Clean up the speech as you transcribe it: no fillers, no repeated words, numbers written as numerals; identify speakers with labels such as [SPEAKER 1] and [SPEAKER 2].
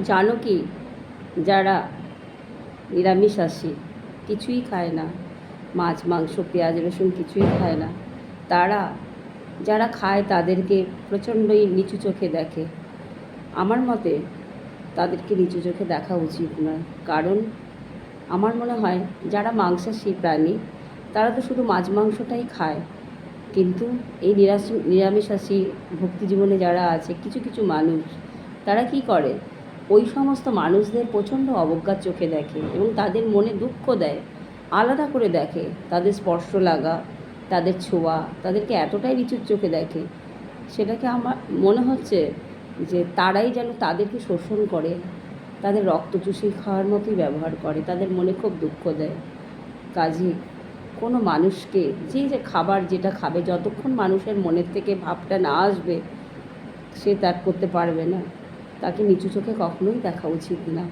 [SPEAKER 1] জানো কি, যারা নিরামিষাশী, কিছুই খায় না, মাছ মাংস পেঁয়াজ রসুন কিছুই খায় না, তারা যারা খায় তাদেরকে প্রচণ্ডই নিচু চোখে দেখে। আমার মতে তাদেরকে নিচু চোখে দেখা উচিত নয়। কারণ আমার মনে হয় যারা মাংসাশী প্রাণী তারা তো শুধু মাছ মাংসটাই খায়, কিন্তু এই নিরামিষাশী ভক্তি জীবনে যারা আছে কিছু কিছু মানুষ, তারা কি করে, ওই সমস্ত মানুষদের প্রচণ্ড অবজ্ঞার চোখে দেখে এবং তাদের মনে দুঃখ দেয়, আলাদা করে দেখে, তাদের স্পর্শ লাগা, তাদের ছোঁয়া, তাদেরকে এতটাই নিচুর চোখে দেখে, সেটাকে আমার মনে হচ্ছে যে তারাই যেন তাদেরকে শোষণ করে, তাদের রক্ত চুষে খাওয়ার মতোই ব্যবহার করে, তাদের মনে খুব দুঃখ দেয়। কাজেই কোনো মানুষকে যে খাবার যেটা খাবে, যতক্ষণ মানুষের মনের থেকে ভাবটা না আসবে সে ত্যাগ করতে পারবে না, তাকে নিচু চোখে কখনোই দেখা উচিত না।